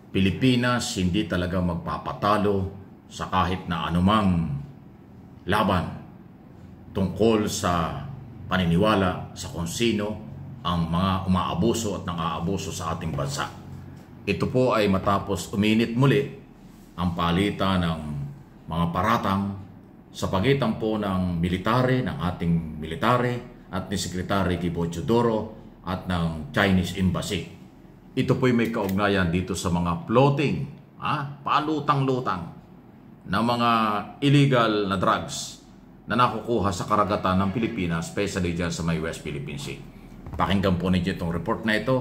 Pilipinas hindi talaga magpapatalo sa kahit na anumang laban tungkol sa paniniwala sa kung sino ang mga umaabuso at nang-aabuso sa ating bansa. Ito po ay matapos uminit muli ang palitan ng mga paratang sa pagitan po ng military, ng ating military at ni Secretary Gibo Teodoro at ng Chinese Embassy. Ito po'y may kaugnayan dito sa mga floating, palutang-lutang na mga illegal na drugs na nakukuha sa karagatan ng Pilipinas, especially dyan sa may West Philippine Sea. Pakinggan po ninyo itong report na ito,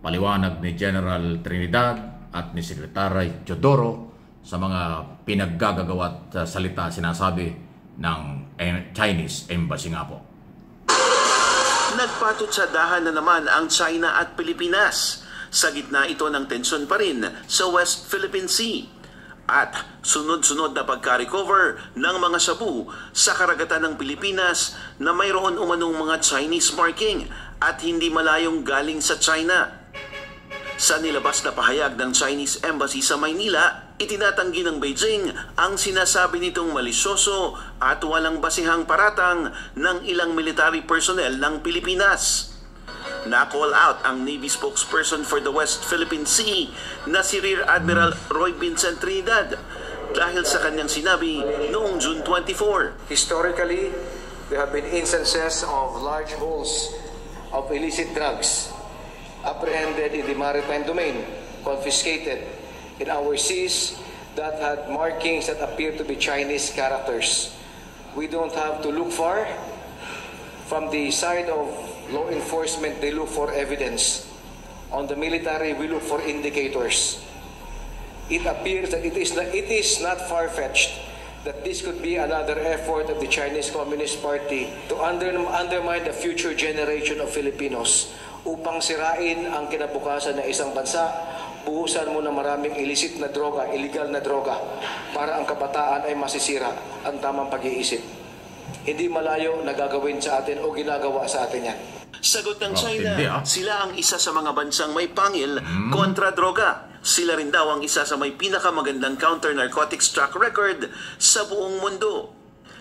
paliwanag ni General Trinidad at ni Secretary Teodoro sa mga pinaggagawat salita sinasabi ng Chinese Embassy nga po. Nagpatutsadahan na naman ang China at Pilipinas. Sa gitna ito ng tensyon pa rin sa West Philippine Sea at sunod-sunod na pagka-recover ng mga sabu sa karagatan ng Pilipinas na mayroon umanong mga Chinese marking at hindi malayong galing sa China. Sa nilabas na pahayag ng Chinese Embassy sa Maynila, itinatanggi ng Beijing ang sinasabi nitong malisyoso at walang basihang paratang ng ilang military personnel ng Pilipinas. Na-call out ang Navy spokesperson for the West Philippine Sea na si Rear Admiral Roy Vincent Trinidad dahil sa kanyang sinabi noong June 24. Historically, there have been instances of large hauls of illicit drugs apprehended in the maritime domain, confiscated in our seas that had markings that appear to be Chinese characters. We don't have to look far. From the side of law enforcement, they look for evidence. On the military, we look for indicators. It appears that it is not far-fetched that this could be another effort of the Chinese Communist Party to undermine the future generation of Filipinos upang sirain ang kinabukasan ng isang bansa, buhusan mo ng maraming illicit na droga, illegal na droga, para ang kabataan ay masisira ang tamang pag-iisip. Hindi malayo na gagawin sa atin o ginagawa sa atin yan. Sagot ng China, sila ang isa sa mga bansang may pangil kontra droga. Sila rin daw ang isa sa may pinakamagandang counter-narcotics track record sa buong mundo.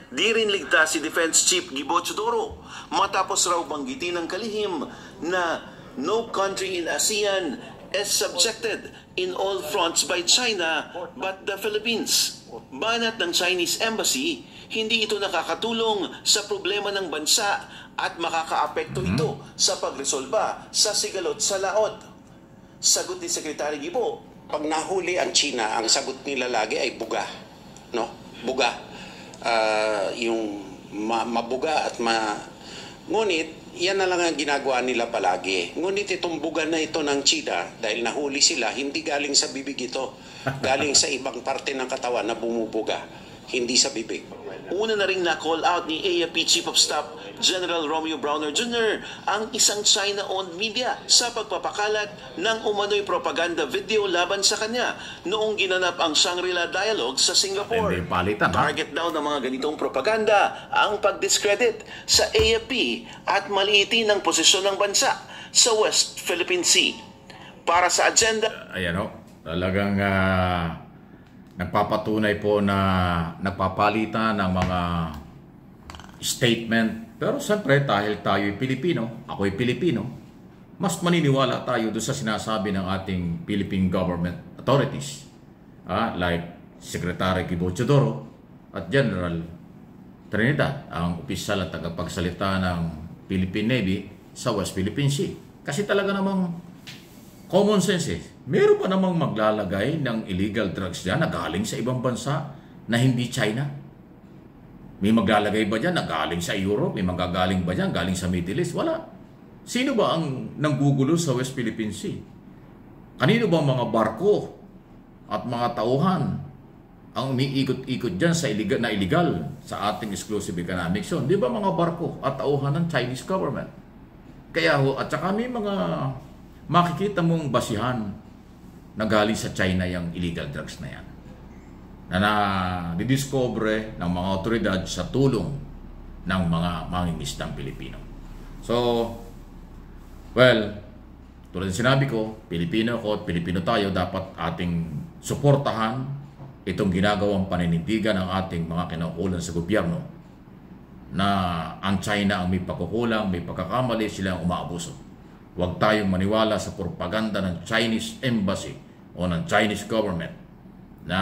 Di rin ligtas si Defense Chief Gibo Teodoro matapos raw banggitin ng kalihim na no country in ASEAN is subjected in all fronts by China but the Philippines. Banat ng Chinese Embassy, hindi ito nakakatulong sa problema ng bansa at makakaapekto ito sa pagresolba sa sigalot sa laot. Sagot ni Secretary Gibo, pag nahuli ang China, ang sagot nila lagi ay buga. No? Buga. Yung mabuga at Ngunit, yan na lang ang ginagawa nila palagi. Ngunit itong buga na ito ng China, dahil nahuli sila, hindi galing sa bibig ito. Galing sa ibang parte ng katawan na bumubuga. Hindi sa bibig. Una na rin na-call out ni AFP Chief of Staff General Romeo Browner Jr. ang isang China-owned media sa pagpapakalat ng umano'y propaganda video laban sa kanya noong ginanap ang Shangri-La Dialogue sa Singapore. Target daw ng mga ganitong propaganda ang pag-discredit sa AFP at maliitin ang posisyon ng bansa sa West Philippine Sea. Para sa agenda... Ayan talagang... nagpapatunay po na nagpapalitan ng mga statement. Pero siyempre dahil tayo'y Pilipino, ako'y Pilipino, mas maniniwala tayo doon sa sinasabi ng ating Philippine government authorities. Like Secretary Gibo Teodoro at General Trinidad, ang opisyal at tagapagsalita ng Philippine Navy sa West Philippine Sea. Kasi talaga namang common sense meron pa namang maglalagay ng illegal drugs dyan na galing sa ibang bansa na hindi China. May maglalagay ba dyan na galing sa Europe? May magagaling ba dyan galing sa Middle East? Wala. Sino ba ang nanggugulo sa West Philippine Sea? Kanino ba mga barko at mga tauhan ang umiikot-ikot dyan sa illegal sa ating exclusive economic zone? Di ba mga barko at tauhan ng Chinese government? Kaya at saka may mga makikita mong basihan na galing sa China yung illegal drugs na yan. Na didiscover ng mga otoridad sa tulong ng mga mangingisdang Pilipino. So, well, tulad ng sinabi ko, Pilipino ako at Pilipino tayo, dapat ating suportahan itong ginagawang paninindigan ng ating mga kinaukulan sa gobyerno na ang China ang may pagkukulang, may pagkakamali, sila ang umaabuso. Huwag tayong maniwala sa propaganda ng Chinese Embassy o ng Chinese government na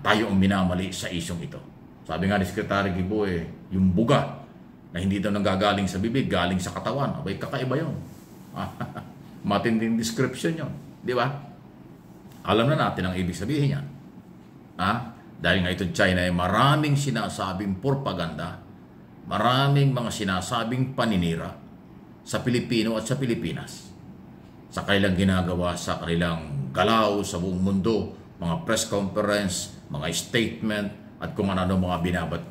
tayo ang minamali sa isyong ito. Sabi nga ni Secretary Guo, yung buga na hindi daw nanggagaling sa bibig, galing sa katawan. Abay, kakaiba yun. Matinding description yun. Di ba? Alam na natin ang ibig sabihin yan. Dahil nga itong China ay maraming sinasabing propaganda, maraming mga sinasabing paninira sa Pilipino at sa Pilipinas. Sa kanilang ginagawa, sa kanilang galaw sa buong mundo, mga press conference, mga statement, at kung ano mga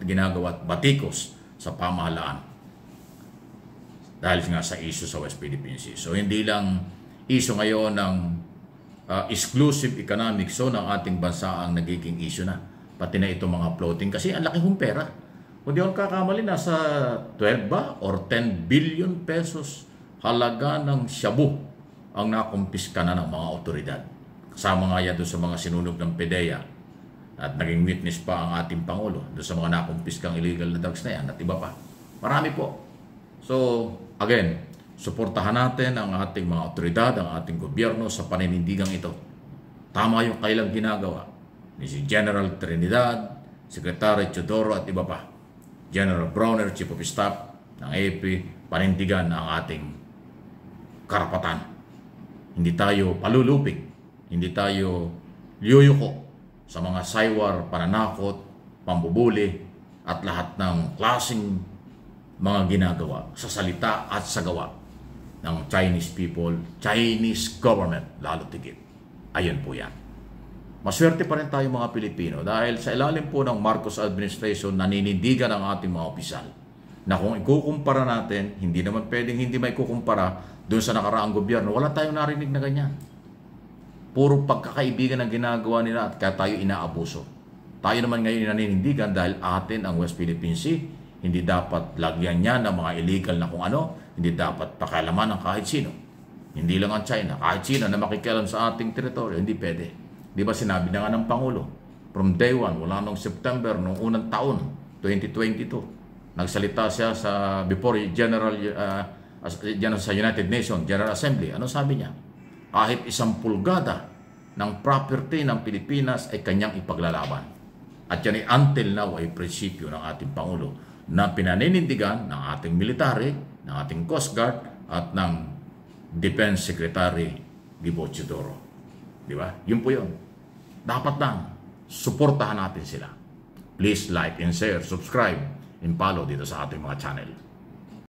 ginagawa at batikos sa pamahalaan. Dahil nga sa issue sa West Philippine Sea. So hindi lang issue ngayon ng exclusive economic zone ng ating bansa ang nagiging issue na. Pati na itong mga floating kasi ang laki hong pera. Kung di ako kakamali, nasa 12 ba or 10 billion pesos halaga ng shabu ang nakumpiska na ng mga otoridad. Kasama nga yan doon sa mga sinunog ng PDEA at naging witness pa ang ating Pangulo doon sa mga nakumpiskang illegal na drugs na yan at iba pa. Marami po. So, again, suportahan natin ang ating mga otoridad, ang ating gobyerno sa paninindigang ito. Tama yung kailang ginagawa ni si General Trinidad, Secretary Teodoro at iba pa. General Browner, Chief of Staff ng AFP, panindigan ang ating karapatan. Hindi tayo palulupig, hindi tayo liyuyuko sa mga saywar, pananakot, pambubuli at lahat ng klaseng mga ginagawa sa salita at sa gawa ng Chinese people, Chinese government, lalo tigit. Ayun po yan. Maswerte pa rin tayo mga Pilipino dahil sa ilalim po ng Marcos administration, naninindigan ang ating mga opisyal na kung ikukumpara natin, hindi naman pwedeng hindi may kukumpara doon sa nakaraang gobyerno. Wala tayong narinig na ganyan. Puro pagkakaibigan ang ginagawa nila at kaya tayo inaabuso. Tayo naman ngayon naninindigan dahil atin ang West Philippine Sea. Hindi dapat lagyan niya ng mga illegal na kung ano. Hindi dapat pakialaman ng kahit sino. Hindi lang ang China. Kahit sino na makikialam sa ating teritoryo, hindi pwede. Di ba sinabi na nga ng Pangulo? From day one, wala nung September, nung unang taon, 2022. Nagsalita siya sa before General sa United Nations, General Assembly. Ano sabi niya? Kahit 1 pulgada ng property ng Pilipinas ay kanyang ipaglalaban. At yan ay until now ay prinsipyo ng ating Pangulo na pinaninindigan ng ating military, ng ating Coast Guard at ng Defense Secretary Guo Teodoro. Di ba? Yun po yun. Dapat lang suportahan natin sila. Please like and share, subscribe, and follow dito sa ating mga channel.